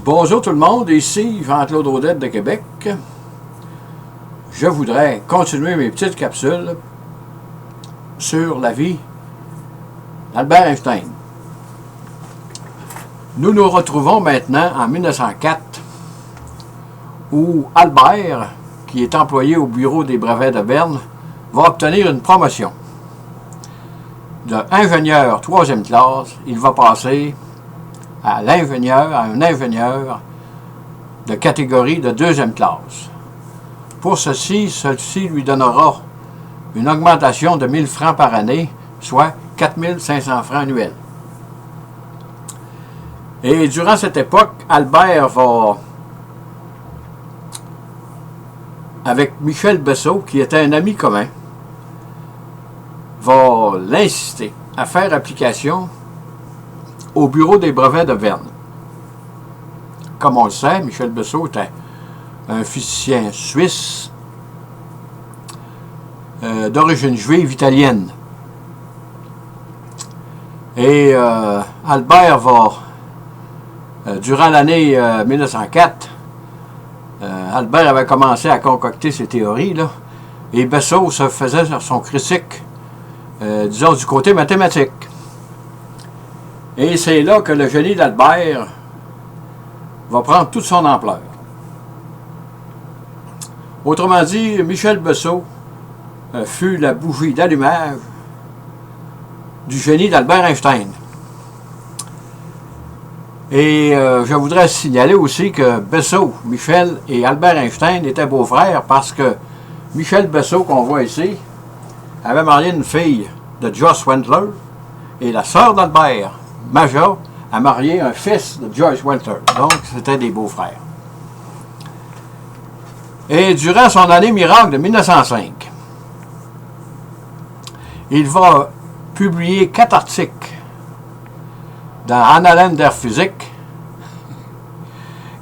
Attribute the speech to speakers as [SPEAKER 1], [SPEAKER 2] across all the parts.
[SPEAKER 1] Bonjour tout le monde, ici Jean-Claude Audette de Québec. Je voudrais continuer mes petites capsules sur la vie d'Albert Einstein. Nous nous retrouvons maintenant en 1904 où Albert, qui est employé au bureau des brevets de Berne, va obtenir une promotion. De ingénieur 3e classe, il va passer à un ingénieur de catégorie de 2e classe. Pour ceci lui donnera une augmentation de 1000 francs par année, soit 4500 francs annuels. Et durant cette époque, Albert va, avec Michel Bessot, qui était un ami commun, va l'inciter à faire application au bureau des brevets de Berne. Comme on le sait, Michel Bessot était un physicien suisse d'origine juive italienne. Et Albert va, durant l'année 1904, Albert avait commencé à concocter ses théories, là, et Bessot se faisait son critique, disons, du côté mathématique. Et c'est là que le génie d'Albert va prendre toute son ampleur. Autrement dit, Michel Bessot fut la bougie d'allumage du génie d'Albert Einstein. Et je voudrais signaler aussi que Bessot, Michel et Albert Einstein étaient beaux-frères parce que Michel Bessot, qu'on voit ici, avait marié une fille de Joyce Wendler et la sœur d'Albert, Maja, a marié un fils de Joyce Wendler. Donc, c'était des beaux-frères. Et durant son année miracle de 1905, il va publier 4 articles dans Annalen der Physik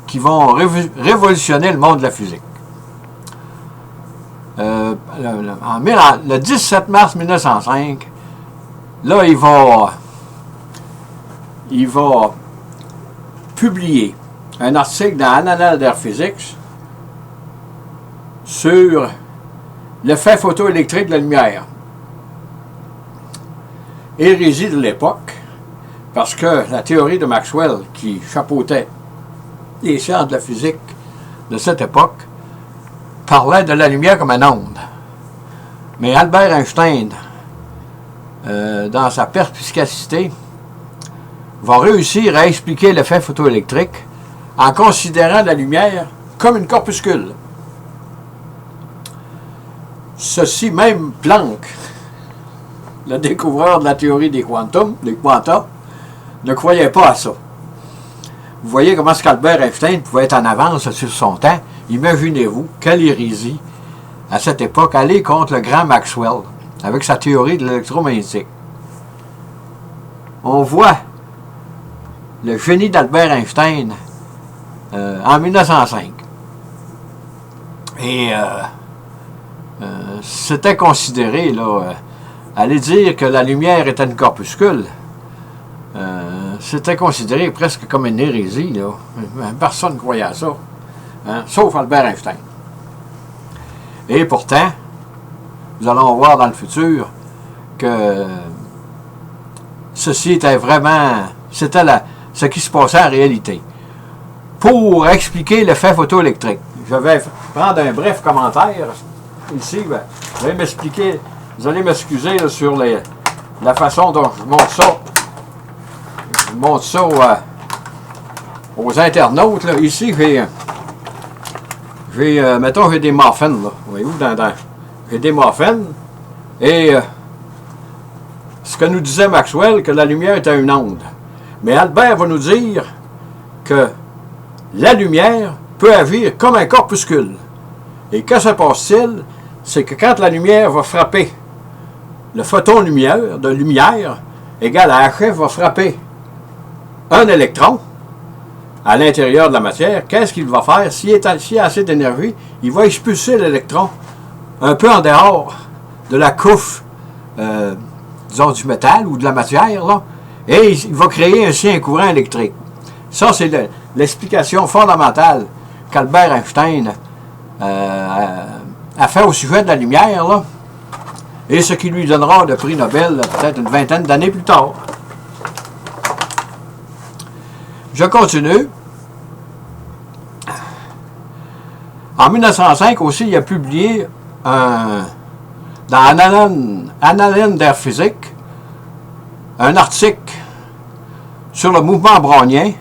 [SPEAKER 1] qui vont révolutionner le monde de la physique. Le 17 mars 1905, là, il va publier un article dans Annalen der Physik sur l'effet photoélectrique de la lumière. Hérésie de l'époque, parce que la théorie de Maxwell, qui chapeautait les sciences de la physique de cette époque, parlait de la lumière comme une onde. Mais Albert Einstein, dans sa perspicacité, va réussir à expliquer l'effet photoélectrique en considérant la lumière comme une corpuscule. Ceci même Planck, le découvreur de la théorie des quanta, ne croyait pas à ça. Vous voyez comment Albert Einstein pouvait être en avance sur son temps. Imaginez-vous, quelle hérésie, à cette époque, aller contre le grand Maxwell, avec sa théorie de l'électromagnétique. On voit le génie d'Albert Einstein en 1905. Et c'était considéré, là, aller dire que la lumière était une corpuscule, c'était considéré presque comme une hérésie, là. Personne ne croyait à ça, hein, sauf Albert Einstein. Et pourtant, nous allons voir dans le futur que ceci était vraiment, c'était ce qui se passait en réalité. Pour expliquer l'effet photoélectrique, je vais prendre un bref commentaire ici. Je vais m'expliquer, vous allez m'excuser sur la façon dont je montre ça. Je montre ça aux internautes. Là. Ici, mettons, j'ai des muffins. Là. Voyez-vous, j'ai des muffins. Et ce que nous disait Maxwell, que la lumière était une onde. Mais Albert va nous dire que la lumière peut agir comme un corpuscule. Et que se passe-t-il? C'est que quand la lumière va frapper le photon de lumière égal à HF va frapper un électron à l'intérieur de la matière, qu'est-ce qu'il va faire? S'il y a assez d'énergie, il va expulser l'électron un peu en dehors de la couche, disons, du métal ou de la matière, là, et il va créer ainsi un courant électrique. Ça, c'est l'explication fondamentale qu'Albert Einstein a fait au sujet de la lumière, là, et ce qui lui donnera le prix Nobel peut-être une vingtaine d'années plus tard. Je continue. En 1905 aussi, il a publié dans Annalen der Physik un article sur le mouvement brownien,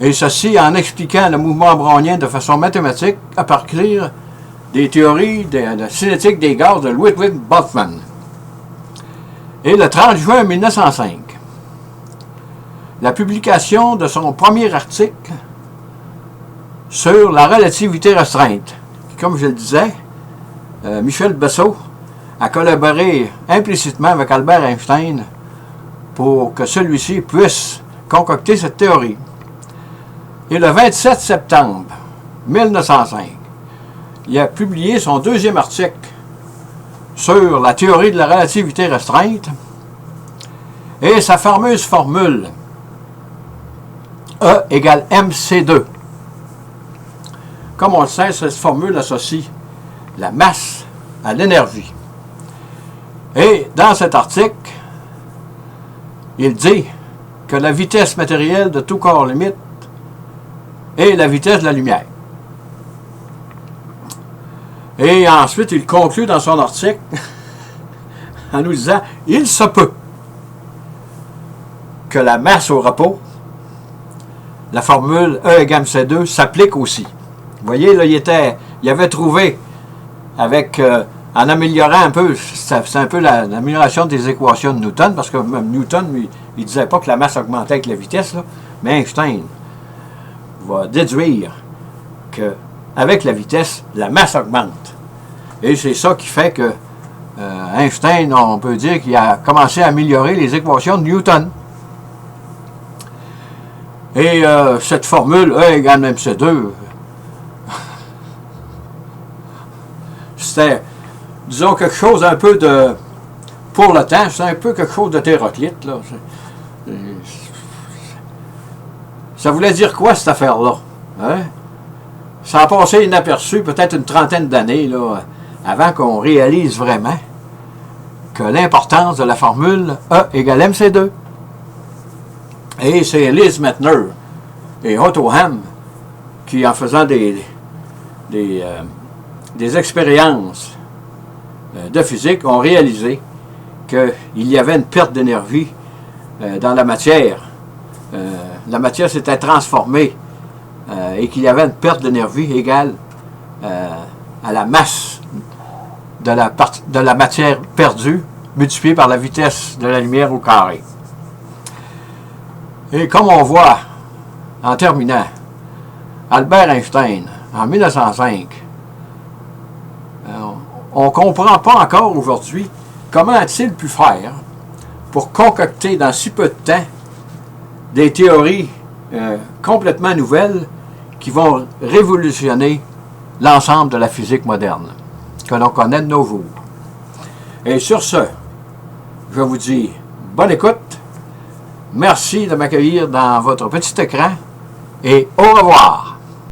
[SPEAKER 1] et ceci en expliquant le mouvement brownien de façon mathématique à partir des théories de cinétique des gaz de Ludwig Boltzmann. Et le 30 juin 1905, la publication de son premier article sur la relativité restreinte. Comme je le disais, Michel Bessot a collaboré implicitement avec Albert Einstein pour que celui-ci puisse concocter cette théorie. Et le 27 septembre 1905, il a publié son deuxième article sur la théorie de la relativité restreinte et sa fameuse formule E égale mc2. Comme on le sait, cette formule associe la masse à l'énergie. Et dans cet article, il dit que la vitesse matérielle de tout corps limite est la vitesse de la lumière. Et ensuite, il conclut dans son article en nous disant « Il se peut que la masse au repos, la formule E égale mc2, s'applique aussi. » Vous voyez, là, il avait trouvé, avec, en améliorant un peu, c'est un peu l'amélioration des équations de Newton, parce que même Newton, lui, il ne disait pas que la masse augmentait avec la vitesse, là, mais Einstein va déduire qu'avec la vitesse, la masse augmente. Et c'est ça qui fait que Einstein, on peut dire qu'il a commencé à améliorer les équations de Newton. Et cette formule E égale mc2, c'était, disons, quelque chose un peu de, pour le temps, c'est un peu quelque chose d'hétéroclite, là. Ça voulait dire quoi, cette affaire-là? Hein? Ça a passé inaperçu peut-être une trentaine d'années, là, avant qu'on réalise vraiment que l'importance de la formule E égale mc2. Et c'est Lise Meitner et Otto Hahn qui, en faisant des expériences de physique, ont réalisé qu'il y avait une perte d'énergie dans la matière. La matière s'était transformée et qu'il y avait une perte d'énergie égale à la masse de la matière perdue multipliée par la vitesse de la lumière au carré. Et comme on voit, en terminant, Albert Einstein, en 1905, on ne comprend pas encore aujourd'hui comment a-t-il pu faire pour concocter dans si peu de temps des théories complètement nouvelles qui vont révolutionner l'ensemble de la physique moderne que l'on connaît de nos jours. Et sur ce, je vous dis bonne écoute, merci de m'accueillir dans votre petit écran et au revoir.